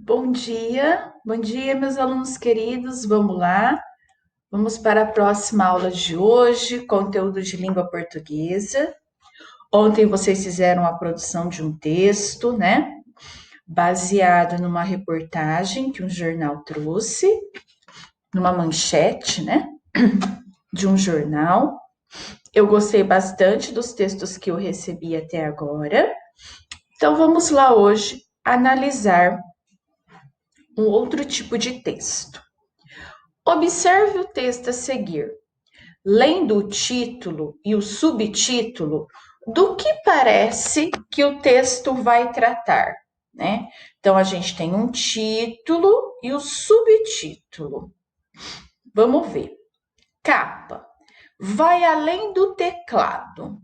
Bom dia, meus alunos queridos. Vamos lá. Vamos para a próxima aula de hoje, conteúdo de língua portuguesa. Ontem vocês fizeram a produção de um texto, né? Baseado numa reportagem que um jornal trouxe, numa manchete, né? De um jornal. Eu gostei bastante dos textos que eu recebi até agora. Então vamos lá hoje analisar um outro tipo de texto. Observe o texto a seguir. Lendo o título e o subtítulo, do que parece que o texto vai tratar, né? Então, a gente tem um título e o subtítulo. Vamos ver. Capa. Vai além do teclado.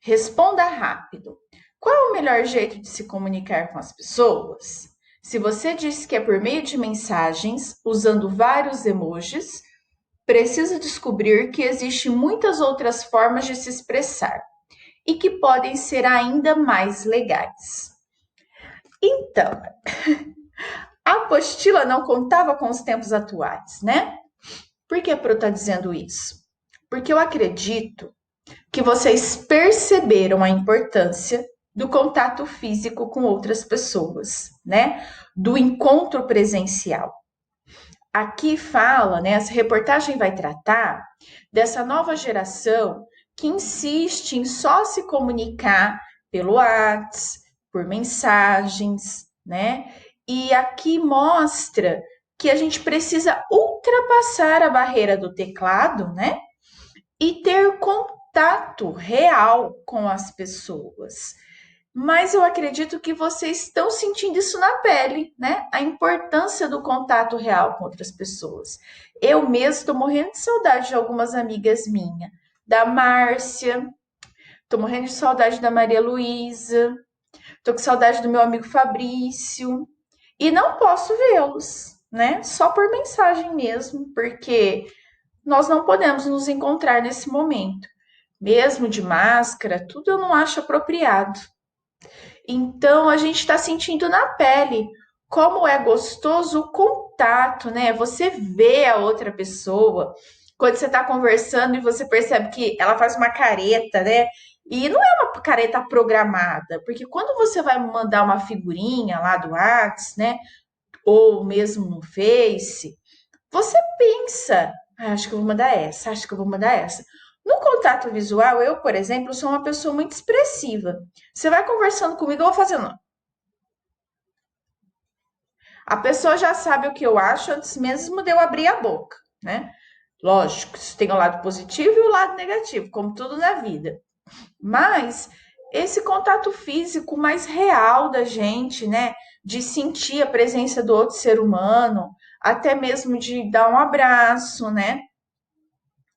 Responda rápido. Qual é o melhor jeito de se comunicar com as pessoas? Se você disse que é por meio de mensagens, usando vários emojis, preciso descobrir que existem muitas outras formas de se expressar e que podem ser ainda mais legais. Então, a apostila não contava com os tempos atuais, né? Por que a Pro está dizendo isso? Porque eu acredito que vocês perceberam a importância do contato físico com outras pessoas, né? Do encontro presencial. Aqui fala, né? Essa reportagem vai tratar dessa nova geração que insiste em só se comunicar pelo WhatsApp, por mensagens, né? E aqui mostra que a gente precisa ultrapassar a barreira do teclado, né? E ter contato real com as pessoas. Mas eu acredito que vocês estão sentindo isso na pele, né? A importância do contato real com outras pessoas. Eu mesmo estou morrendo de saudade de algumas amigas minhas, da Márcia, estou morrendo de saudade da Maria Luísa, estou com saudade do meu amigo Fabrício, e não posso vê-los, né? Só por mensagem mesmo, porque nós não podemos nos encontrar nesse momento. Mesmo de máscara, tudo eu não acho apropriado. Então, a gente está sentindo na pele como é gostoso o contato, né? Você vê a outra pessoa, quando você está conversando e você percebe que ela faz uma careta, né? E não é uma careta programada, porque quando você vai mandar uma figurinha lá do WhatsApp, né? Ou mesmo no Face, você pensa, acho que eu vou mandar essa, acho que eu vou mandar essa. No contato visual, eu, por exemplo, sou uma pessoa muito expressiva. Você vai conversando comigo, eu vou fazendo. A pessoa já sabe o que eu acho antes mesmo de eu abrir a boca, né? Lógico, isso tem o lado positivo e o lado negativo, como tudo na vida. Mas esse contato físico mais real da gente, né? De sentir a presença do outro ser humano, até mesmo de dar um abraço, né?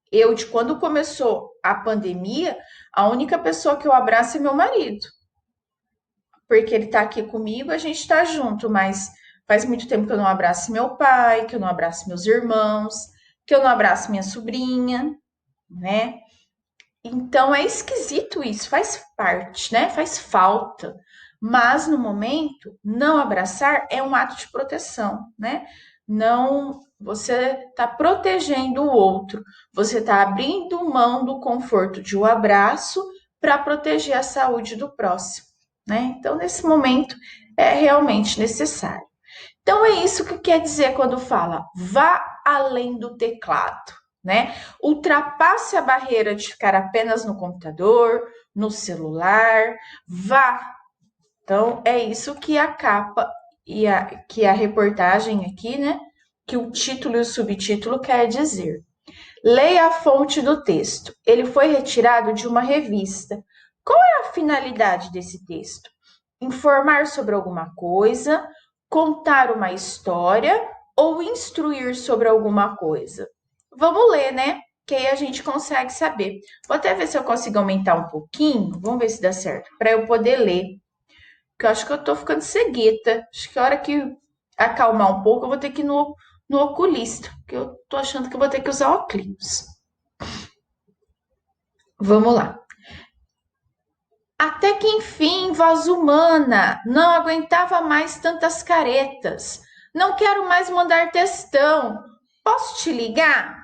De quando começou a pandemia, a única pessoa que eu abraço é meu marido, porque ele tá aqui comigo, a gente tá junto, mas faz muito tempo que eu não abraço meu pai, que eu não abraço meus irmãos, que eu não abraço minha sobrinha, né? Então é esquisito isso, faz parte, né? Faz falta. Mas no momento, não abraçar é um ato de proteção, né? Não, você está protegendo o outro, você está abrindo mão do conforto de um abraço para proteger a saúde do próximo, né? Então, nesse momento, é realmente necessário. Então, é isso que quer dizer quando fala vá além do teclado, né? Ultrapasse a barreira de ficar apenas no computador, no celular, vá. Então, é isso que a capa que a reportagem aqui, né? Que o título e o subtítulo quer dizer. Leia a fonte do texto. Ele foi retirado de uma revista. Qual é a finalidade desse texto? Informar sobre alguma coisa, contar uma história ou instruir sobre alguma coisa? Vamos ler, né? Que aí a gente consegue saber. Vou até ver se eu consigo aumentar um pouquinho. Vamos ver se dá certo. Para eu poder ler. Porque eu acho que eu tô ficando cegueta. Acho que a hora que acalmar um pouco, eu vou ter que ir no oculista. Porque eu tô achando que eu vou ter que usar óculos. Vamos lá. Até que enfim, voz humana, não aguentava mais tantas caretas. Não quero mais mandar textão. Posso te ligar?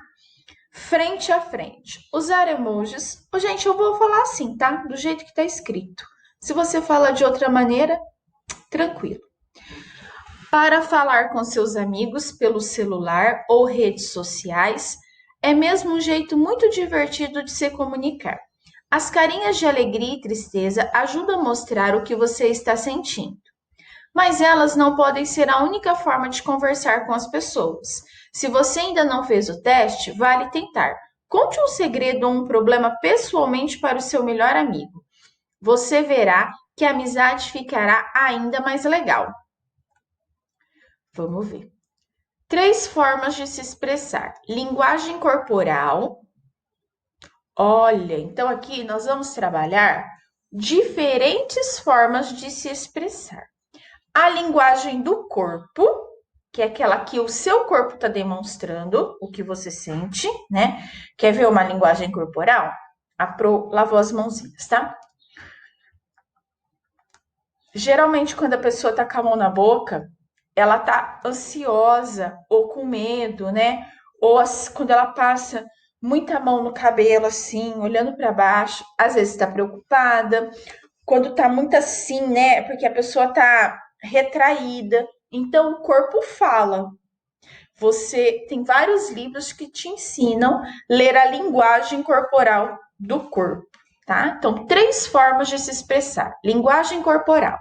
Frente a frente. Usar emojis. Ô, gente, eu vou falar assim, tá? Do jeito que tá escrito. Se você fala de outra maneira, tranquilo. Para falar com seus amigos pelo celular ou redes sociais, é mesmo um jeito muito divertido de se comunicar. As carinhas de alegria e tristeza ajudam a mostrar o que você está sentindo, mas elas não podem ser a única forma de conversar com as pessoas. Se você ainda não fez o teste, vale tentar. Conte um segredo ou um problema pessoalmente para o seu melhor amigo. Você verá que a amizade ficará ainda mais legal. Vamos ver. 3 formas de se expressar. Linguagem corporal. Olha, então aqui nós vamos trabalhar diferentes formas de se expressar. A linguagem do corpo, que é aquela que o seu corpo está demonstrando o que você sente, né? Quer ver uma linguagem corporal? A Pro lavou as mãozinhas, tá? Geralmente, quando a pessoa tá com a mão na boca, ela tá ansiosa ou com medo, né? Ou quando ela passa muita mão no cabelo, assim, olhando para baixo, às vezes tá preocupada. Quando tá muito assim, né? Porque a pessoa tá retraída. Então, o corpo fala. Você tem vários livros que te ensinam a ler a linguagem corporal do corpo, tá? Então, 3 formas de se expressar. Linguagem corporal.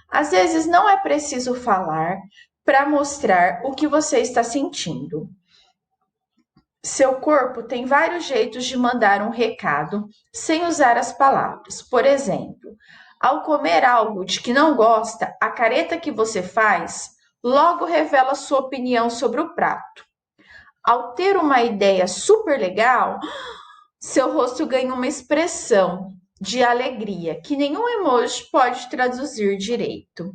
Às vezes não é preciso falar para mostrar o que você está sentindo. Seu corpo tem vários jeitos de mandar um recado sem usar as palavras. Por exemplo, ao comer algo de que não gosta, a careta que você faz logo revela sua opinião sobre o prato. Ao ter uma ideia super legal, seu rosto ganha uma expressão de alegria que nenhum emoji pode traduzir direito.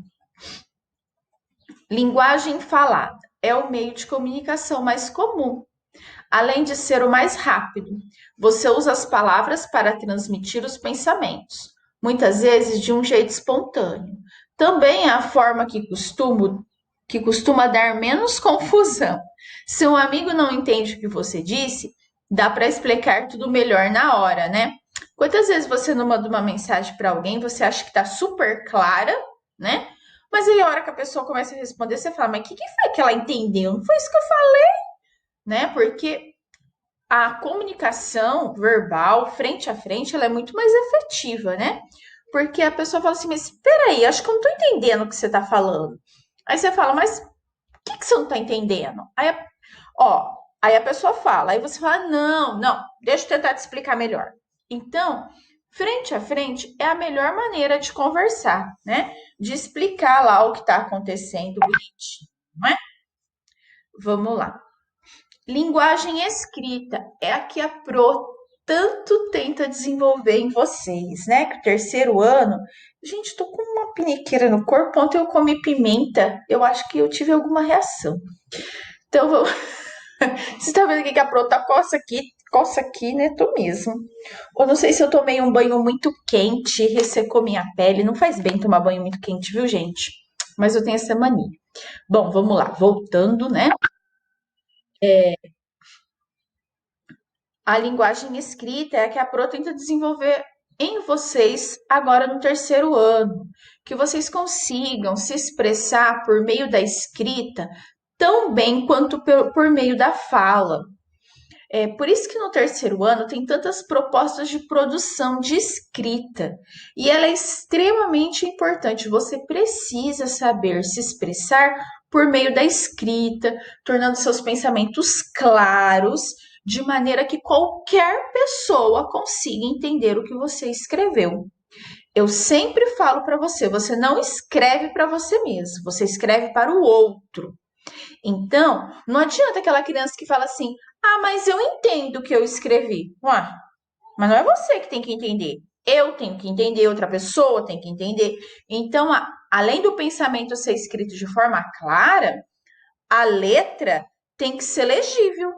Linguagem falada é o meio de comunicação mais comum. Além de ser o mais rápido, você usa as palavras para transmitir os pensamentos, muitas vezes de um jeito espontâneo. Também é a forma que costuma dar menos confusão. Se um amigo não entende o que você disse, dá para explicar tudo melhor na hora, né? Quantas vezes você não manda uma mensagem para alguém, você acha que está super clara, né? Mas aí a hora que a pessoa começa a responder, você fala, mas o que foi que ela entendeu? Não foi isso que eu falei, né? Porque a comunicação verbal, frente a frente, ela é muito mais efetiva, né? Porque a pessoa fala assim, mas espera aí, acho que eu não tô entendendo o que você tá falando. Aí você fala, mas o que você não tá entendendo? Ó, aí a pessoa fala, aí você fala, não, deixa eu tentar te explicar melhor. Então, frente a frente é a melhor maneira de conversar, né? De explicar lá o que tá acontecendo bonitinho, não é? Vamos lá. Linguagem escrita é a que a Pro tanto tenta desenvolver em vocês, né? Que o terceiro ano, gente, tô com uma piniqueira no corpo. Ontem eu comi pimenta, eu acho que eu tive alguma reação. Então, vamos... você tá vendo que a Pro tá coça aqui, né? Tô mesmo. Eu não sei se eu tomei um banho muito quente, ressecou minha pele. Não faz bem tomar banho muito quente, viu, gente? Mas eu tenho essa mania. Bom, vamos lá, voltando, né? A linguagem escrita é a que a Pro tenta desenvolver em vocês agora no terceiro ano, que vocês consigam se expressar por meio da escrita tão bem quanto por meio da fala. É por isso que no terceiro ano tem tantas propostas de produção de escrita. E ela é extremamente importante. Você precisa saber se expressar por meio da escrita, tornando seus pensamentos claros, de maneira que qualquer pessoa consiga entender o que você escreveu. Eu sempre falo para você, você não escreve para você mesmo, você escreve para o outro. Então, não adianta aquela criança que fala assim: ah, mas eu entendo o que eu escrevi. Ué, mas não é você que tem que entender. Eu tenho que entender, outra pessoa tem que entender. Então, além do pensamento ser escrito de forma clara, a letra tem que ser legível.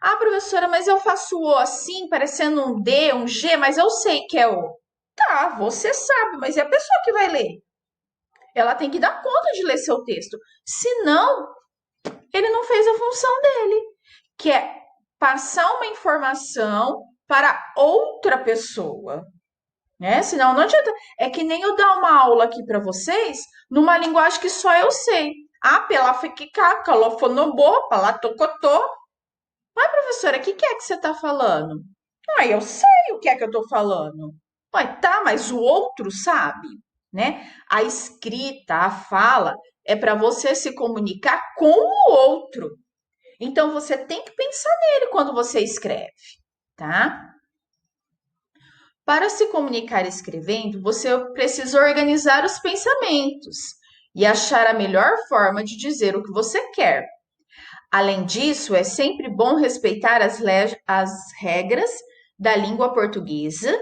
Ah, professora, mas eu faço o assim, parecendo um D, um G, mas eu sei que é o. Tá, você sabe, mas é a pessoa que vai ler. Ela tem que dar conta de ler seu texto. Senão, ele não fez a função dele, que é passar uma informação para outra pessoa, né? Senão não adianta. É que nem eu dar uma aula aqui para vocês numa linguagem que só eu sei. Ah, pela fiquica, calofonobô, palatocotô. Mas, professora, o que é que você está falando? Ah, eu sei o que é que eu estou falando. Ué, tá, mas o outro sabe, né? A escrita, a fala, é para você se comunicar com o outro. Então, você tem que pensar nele quando você escreve, tá? Para se comunicar escrevendo, você precisa organizar os pensamentos e achar a melhor forma de dizer o que você quer. Além disso, é sempre bom respeitar as regras da língua portuguesa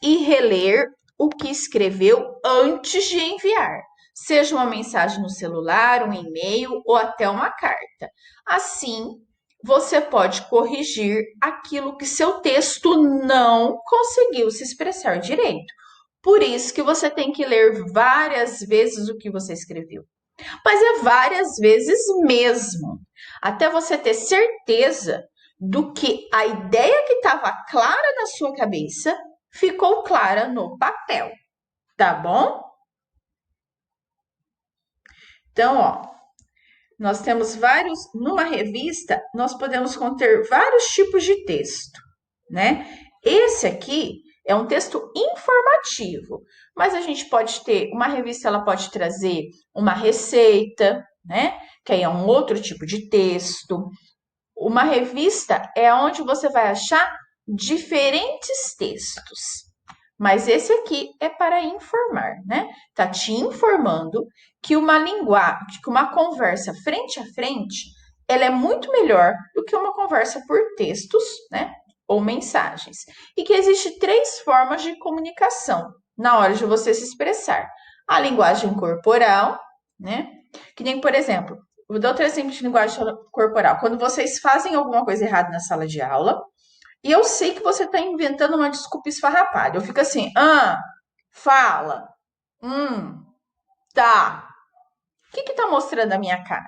e reler o que escreveu antes de enviar, seja uma mensagem no celular, um e-mail ou até uma carta. Assim, você pode corrigir aquilo que seu texto não conseguiu se expressar direito. Por isso que você tem que ler várias vezes o que você escreveu. Mas é várias vezes mesmo, até você ter certeza do que a ideia que estava clara na sua cabeça ficou clara no papel, tá bom? Então, ó, nós temos numa revista, nós podemos conter vários tipos de texto, né? Esse aqui é um texto informativo, mas a gente pode ter, uma revista ela pode trazer uma receita, né? Que aí é um outro tipo de texto. Uma revista é onde você vai achar diferentes textos. Mas esse aqui é para informar, né? Tá te informando que uma linguagem, que uma conversa frente a frente, ela é muito melhor do que uma conversa por textos, né? Ou mensagens. E que existe três formas de comunicação na hora de você se expressar. A linguagem corporal, né? Que nem, por exemplo, vou dar outro exemplo de linguagem corporal. Quando vocês fazem alguma coisa errada na sala de aula, e eu sei que você está inventando uma desculpa esfarrapada. Eu fico assim, fala, tá. O que está mostrando a minha cara?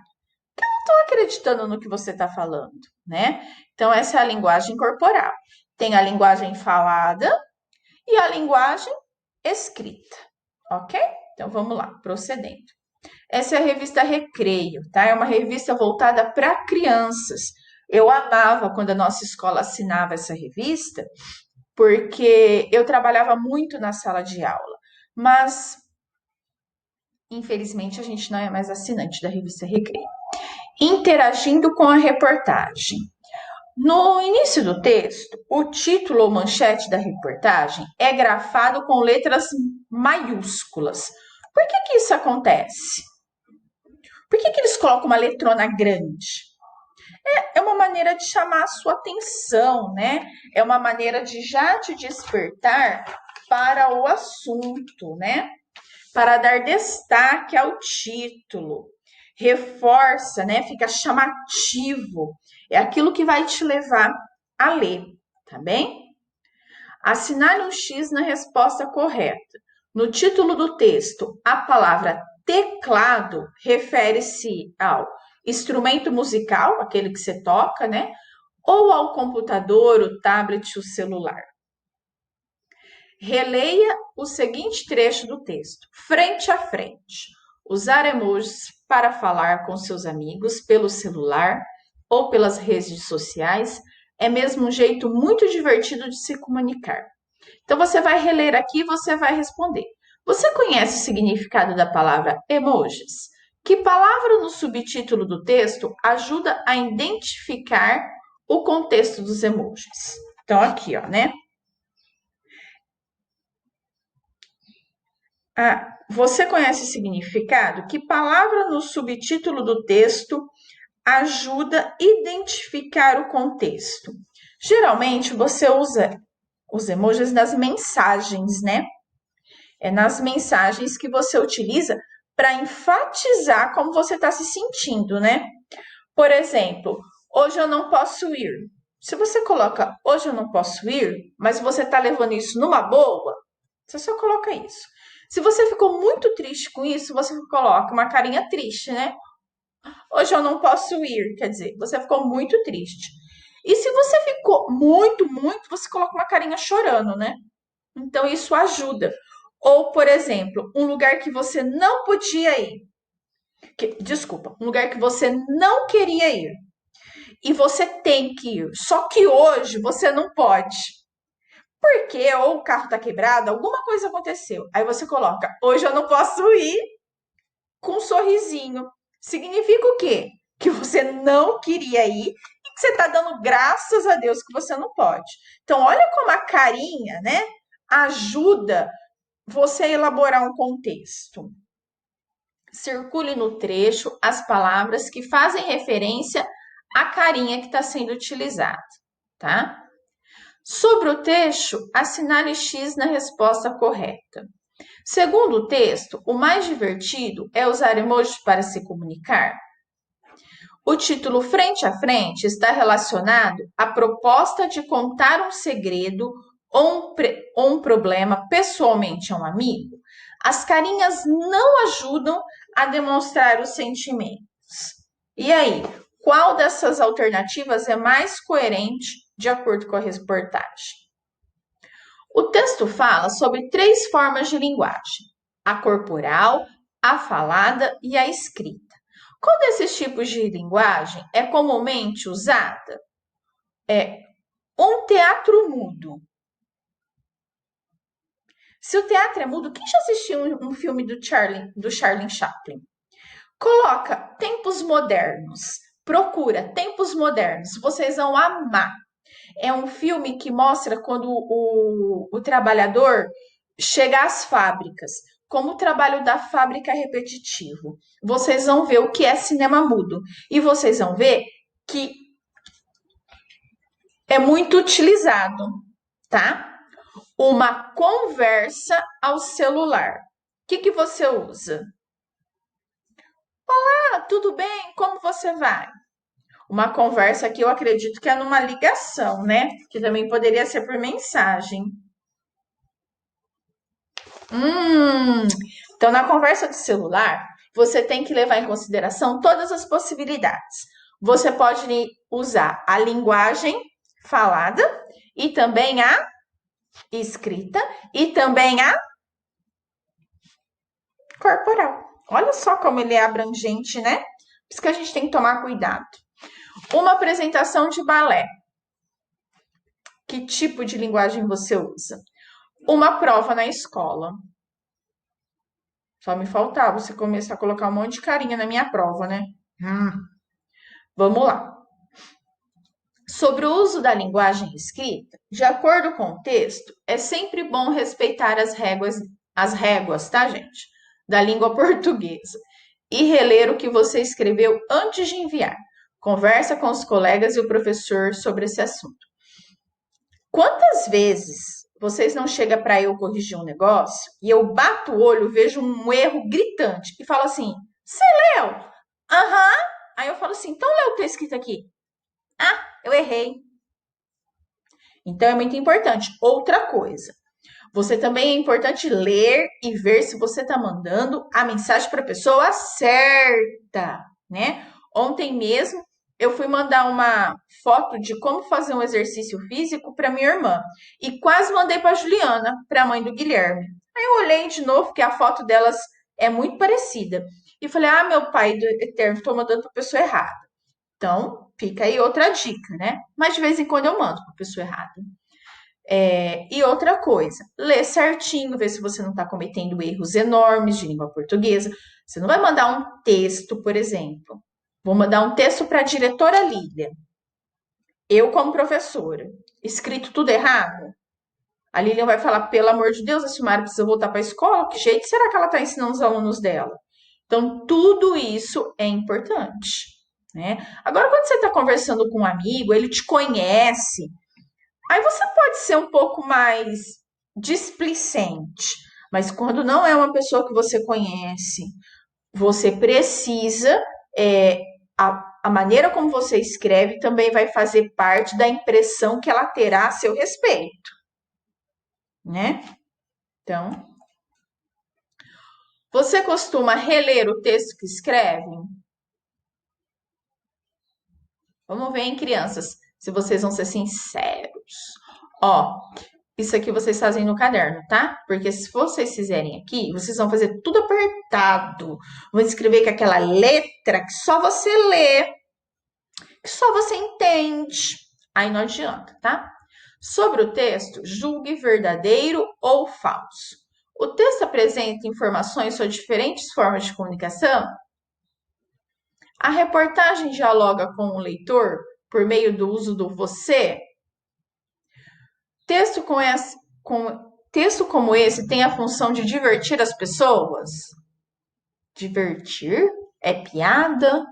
Eu não estou acreditando no que você está falando, né? Então, essa é a linguagem corporal. Tem a linguagem falada e a linguagem escrita, ok? Então, vamos lá, procedendo. Essa é a revista Recreio, tá? É uma revista voltada para crianças. Eu amava quando a nossa escola assinava essa revista, porque eu trabalhava muito na sala de aula, mas infelizmente a gente não é mais assinante da revista Recreio. Interagindo com a reportagem. No início do texto, o título ou manchete da reportagem é grafado com letras maiúsculas. Por que isso acontece? Por que eles colocam uma letrona grande? É uma maneira de chamar a sua atenção, né? É uma maneira de já te despertar para o assunto, né? Para dar destaque ao título. Reforça, né? Fica chamativo. É aquilo que vai te levar a ler, tá bem? Assinale um X na resposta correta. No título do texto, a palavra teclado refere-se ao instrumento musical, aquele que você toca, né? Ou ao computador, o tablet, o celular. Releia o seguinte trecho do texto, frente a frente. Usar emojis para falar com seus amigos pelo celular ou pelas redes sociais é mesmo um jeito muito divertido de se comunicar. Então, você vai reler aqui e você vai responder. Você conhece o significado da palavra emojis? Que palavra no subtítulo do texto ajuda a identificar o contexto dos emojis? Então, aqui, ó, né? Você conhece o significado? Que palavra no subtítulo do texto ajuda a identificar o contexto? Geralmente, você usa os emojis nas mensagens, né? É nas mensagens que você utiliza para enfatizar como você está se sentindo, né? Por exemplo, hoje eu não posso ir. Se você coloca hoje eu não posso ir, mas você tá levando isso numa boa, você só coloca isso. Se você ficou muito triste com isso, você coloca uma carinha triste, né? Hoje eu não posso ir, quer dizer, você ficou muito triste. E se você ficou muito, você coloca uma carinha chorando, né? Então isso ajuda. Ou, por exemplo, um lugar que você não podia ir. Desculpa, um lugar que você não queria ir. E você tem que ir. Só que hoje você não pode. Porque ou o carro tá quebrado, alguma coisa aconteceu. Aí você coloca, hoje eu não posso ir com um sorrisinho. Significa o quê? Que você não queria ir e que você tá dando graças a Deus que você não pode. Então, olha como a carinha, né, ajuda você a elaborar um contexto. Circule no trecho as palavras que fazem referência à carinha que está sendo utilizada, tá? Sobre o trecho, assinale X na resposta correta. Segundo o texto, o mais divertido é usar emojis para se comunicar. O título Frente a Frente está relacionado à proposta de contar um segredo ou um problema pessoalmente a um amigo. As carinhas não ajudam a demonstrar os sentimentos. E aí, qual dessas alternativas é mais coerente de acordo com a reportagem? O texto fala sobre 3 formas de linguagem: a corporal, a falada e a escrita. Qual desses tipos de linguagem é comumente usada? É um teatro mudo. Se o teatro é mudo, quem já assistiu um filme do Charlie Chaplin? Coloca tempos modernos. Procura tempos modernos. Vocês vão amar. É um filme que mostra quando o trabalhador chega às fábricas, como o trabalho da fábrica é repetitivo. Vocês vão ver o que é cinema mudo. E vocês vão ver que é muito utilizado, tá? Uma conversa ao celular. O que você usa? Ah, tudo bem? Como você vai? Uma conversa que eu acredito que é numa ligação, né? Que também poderia ser por mensagem. Então, na conversa de celular, você tem que levar em consideração todas as possibilidades. Você pode usar a linguagem falada e também a escrita e também a corporal. Olha só como ele é abrangente, né? Por isso que a gente tem que tomar cuidado. Uma apresentação de balé. Que tipo de linguagem você usa? Uma prova na escola. Só me faltava você começar a colocar um monte de carinha na minha prova, né? Vamos lá. Sobre o uso da linguagem escrita, de acordo com o texto, é sempre bom respeitar as réguas, tá, gente? Da língua portuguesa e reler o que você escreveu antes de enviar. Conversa com os colegas e o professor sobre esse assunto. Quantas vezes vocês não chegam para eu corrigir um negócio e eu bato o olho, vejo um erro gritante e falo assim: "Você leu?" Aham. Aí eu falo assim: "Então lê o que está escrito aqui." "Ah, eu errei." Então é muito importante. Outra coisa, você também é importante ler e ver se você está mandando a mensagem para a pessoa certa, né? Ontem mesmo eu fui mandar uma foto de como fazer um exercício físico para minha irmã e quase mandei para Juliana, para a mãe do Guilherme. Aí eu olhei de novo que a foto delas é muito parecida e falei: "Ah, meu pai do eterno, estou mandando para a pessoa errada." Então, fica aí outra dica, né? Mas de vez em quando eu mando para a pessoa errada. E outra coisa, lê certinho, vê se você não está cometendo erros enormes de língua portuguesa. Você não vai mandar um texto, por exemplo. Vou mandar um texto para a diretora Lília. Eu, como professora, escrito tudo errado. A Lilian vai falar: pelo amor de Deus, a Silmara precisa voltar para a escola. Que jeito será que ela está ensinando os alunos dela? Então, tudo isso é importante, né? Agora, quando você está conversando com um amigo, ele te conhece, aí você pode ser um pouco mais displicente, mas quando não é uma pessoa que você conhece, você precisa a maneira como você escreve também vai fazer parte da impressão que ela terá a seu respeito, né? Então, você costuma reler o texto que escreve? Vamos ver, hein, crianças, se vocês vão ser sinceros. Ó, isso aqui vocês fazem no caderno, tá? Porque se vocês fizerem aqui, vocês vão fazer tudo apertado. Vão escrever com aquela letra que só você lê, que só você entende. Aí não adianta, tá? Sobre o texto, julgue verdadeiro ou falso. O texto apresenta informações sobre diferentes formas de comunicação? A reportagem dialoga com o leitor por meio do uso do você? Texto texto como esse tem a função de divertir as pessoas? Divertir? É piada?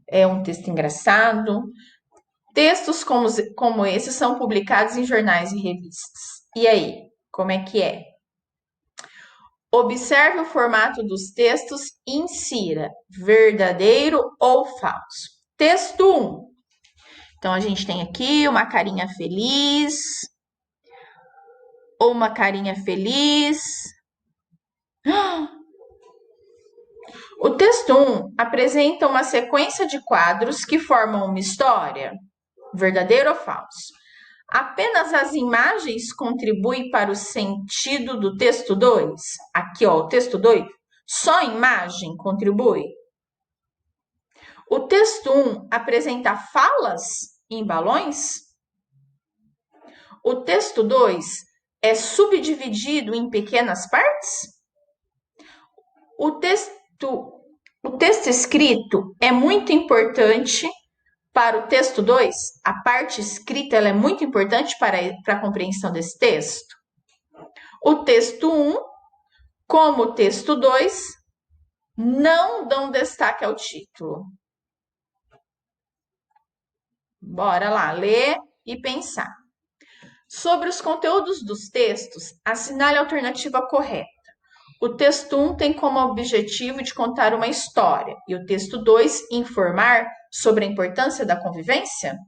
É um texto engraçado? Textos como esse são publicados em jornais e revistas. E aí, como é que é? Observe o formato dos textos e insira verdadeiro ou falso. Texto 1. Então, a gente tem aqui uma carinha feliz, ou uma carinha feliz. O texto 1 apresenta uma sequência de quadros que formam uma história. Verdadeiro ou falso? Apenas as imagens contribuem para o sentido do texto 2? Aqui, ó, o texto 2. Só a imagem contribui? O texto 1 apresenta falas em balões? O texto 2 é subdividido em pequenas partes? O texto escrito é muito importante para o texto 2? A parte escrita ela é muito importante para a compreensão desse texto? O texto 1, como o texto 2, não dão destaque ao título. Bora lá, ler e pensar. Sobre os conteúdos dos textos, assinale a alternativa correta. O texto 1 tem como objetivo de contar uma história e o texto 2 informar sobre a importância da convivência?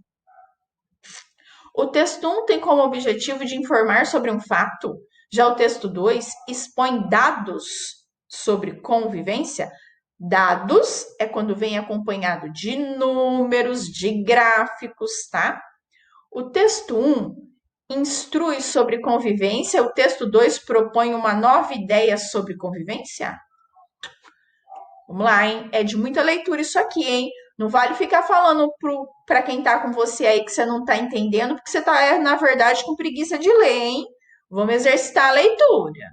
O texto 1 tem como objetivo de informar sobre um fato, já o texto 2 expõe dados sobre convivência. Dados é quando vem acompanhado de números, de gráficos, tá? O texto 1 instrui sobre convivência, o texto 2 propõe uma nova ideia sobre convivência? Vamos lá, hein? É de muita leitura isso aqui, hein? Não vale ficar falando para quem tá com você aí que você não tá entendendo, porque você tá, na verdade, com preguiça de ler, hein? Vamos exercitar a leitura.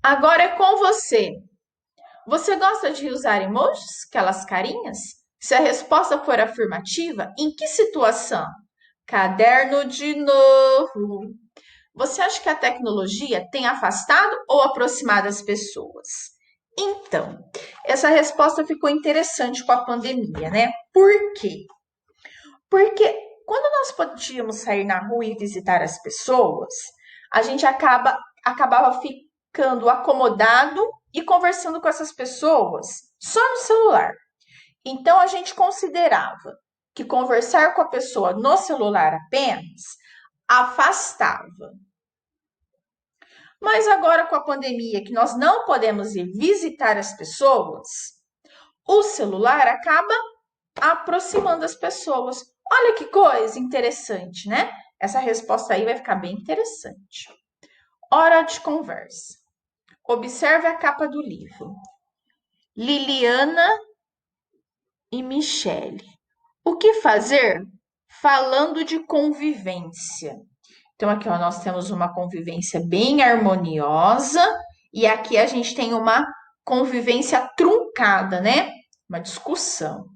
Agora é com você. Você gosta de usar emojis, aquelas carinhas? Se a resposta for afirmativa, em que situação? Caderno de novo. Você acha que a tecnologia tem afastado ou aproximado as pessoas? Então, essa resposta ficou interessante com a pandemia, né? Por quê? Porque quando nós podíamos sair na rua e visitar as pessoas, a gente acabava ficando acomodado e conversando com essas pessoas só no celular. Então, a gente considerava que conversar com a pessoa no celular apenas afastava. Mas agora, com a pandemia, que nós não podemos ir visitar as pessoas, o celular acaba aproximando as pessoas. Olha que coisa interessante, né? Essa resposta aí vai ficar bem interessante. Hora de conversa. Observe a capa do livro. Liliana e Michele. O que fazer falando de convivência? Então, aqui ó, nós temos uma convivência bem harmoniosa e aqui a gente tem uma convivência truncada, né? Uma discussão.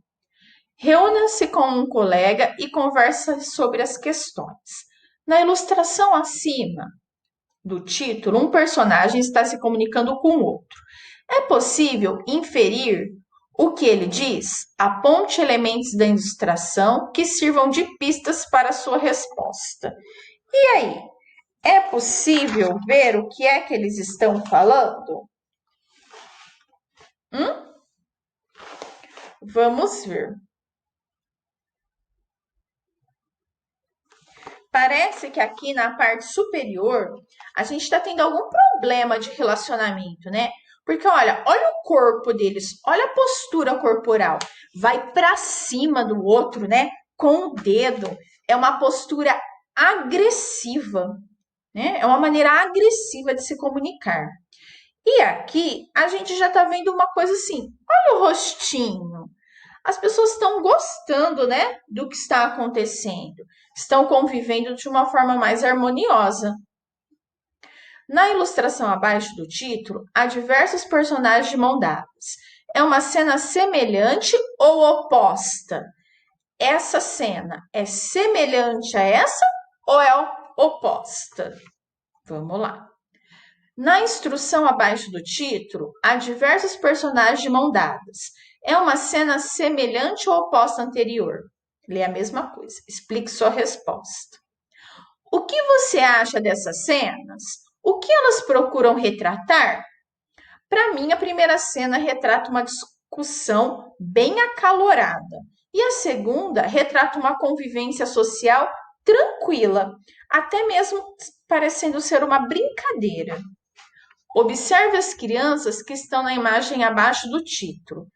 Reúna-se com um colega e conversa sobre as questões. Na ilustração acima do título, um personagem está se comunicando com o outro. É possível inferir o que ele diz? Aponte elementos da ilustração que sirvam de pistas para a sua resposta. E aí, é possível ver o que é que eles estão falando? Vamos ver. Parece que aqui na parte superior a gente está tendo algum problema de relacionamento, né? Porque olha o corpo deles, olha a postura corporal. Vai para cima do outro, né? Com o dedo. É uma postura agressiva, né? É uma maneira agressiva de se comunicar. E aqui a gente já tá vendo uma coisa assim. Olha o rostinho. As pessoas estão gostando, né, do que está acontecendo. Estão convivendo de uma forma mais harmoniosa. Na ilustração abaixo do título, há diversos personagens de mão dadas. É uma cena semelhante ou oposta? Essa cena é semelhante a essa ou é oposta? Vamos lá. Na instrução abaixo do título, há diversos personagens de mão dadas. É uma cena semelhante ou oposta à anterior? Lê a mesma coisa. Explique sua resposta. O que você acha dessas cenas? O que elas procuram retratar? Para mim, a primeira cena retrata uma discussão bem acalorada. E a segunda retrata uma convivência social tranquila, até mesmo parecendo ser uma brincadeira. Observe as crianças que estão na imagem abaixo do título.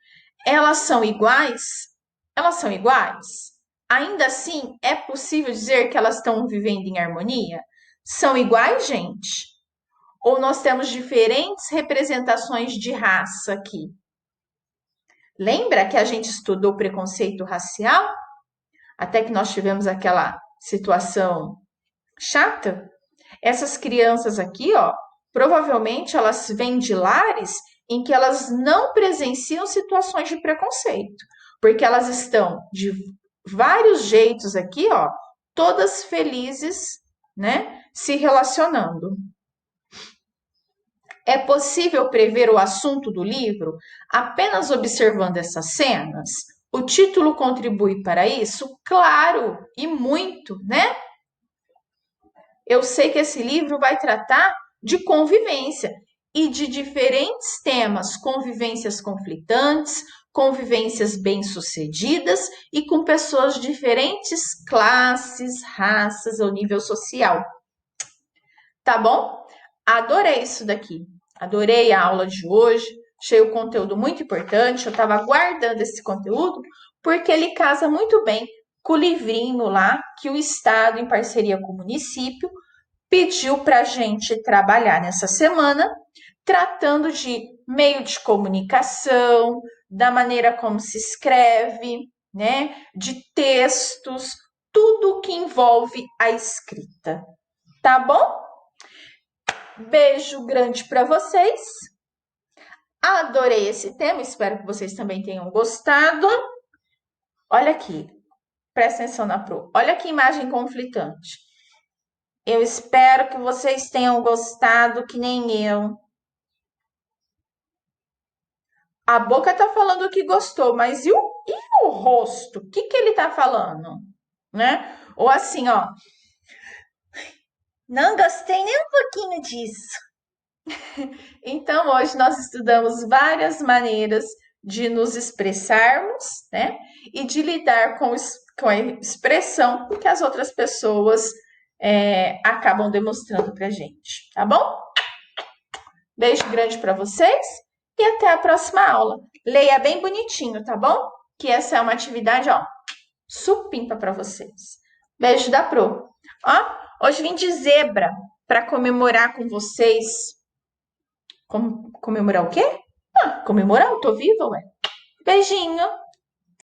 Elas são iguais? Elas são iguais? Ainda assim, é possível dizer que elas estão vivendo em harmonia? São iguais, gente? Ou nós temos diferentes representações de raça aqui? Lembra que a gente estudou preconceito racial? Até que nós tivemos aquela situação chata? Essas crianças aqui, ó, provavelmente elas vêm de lares em que elas não presenciam situações de preconceito, porque elas estão de vários jeitos aqui, ó, todas felizes, né, se relacionando. É possível prever o assunto do livro apenas observando essas cenas? O título contribui para isso? Claro, e muito, né? Eu sei que esse livro vai tratar de convivência e de diferentes temas, convivências conflitantes, convivências bem-sucedidas e com pessoas de diferentes classes, raças ou nível social. Tá bom? Adorei isso daqui. Adorei a aula de hoje. Achei o conteúdo muito importante. Eu estava guardando esse conteúdo porque ele casa muito bem com o livrinho lá que o Estado, em parceria com o município, pediu para a gente trabalhar nessa semana, tratando de meio de comunicação, da maneira como se escreve, né? De textos, tudo que envolve a escrita. Tá bom? Beijo grande para vocês. Adorei esse tema, espero que vocês também tenham gostado. Olha aqui, presta atenção na Pro. Olha que imagem conflitante. Eu espero que vocês tenham gostado, que nem eu. A boca tá falando que gostou, mas e o rosto? O que ele tá falando? Né? Ou assim, ó. Não gostei nem um pouquinho disso. Então, hoje nós estudamos várias maneiras de nos expressarmos, né? E de lidar com a expressão que as outras pessoas acabam demonstrando pra gente, tá bom? Beijo grande para vocês e até a próxima aula. Leia bem bonitinho, tá bom? Que essa é uma atividade, ó, supimpa para vocês. Beijo da Pro. Ó, hoje vim de zebra para comemorar com vocês. Comemorar o quê? Comemorar, eu tô viva, ué. Beijinho.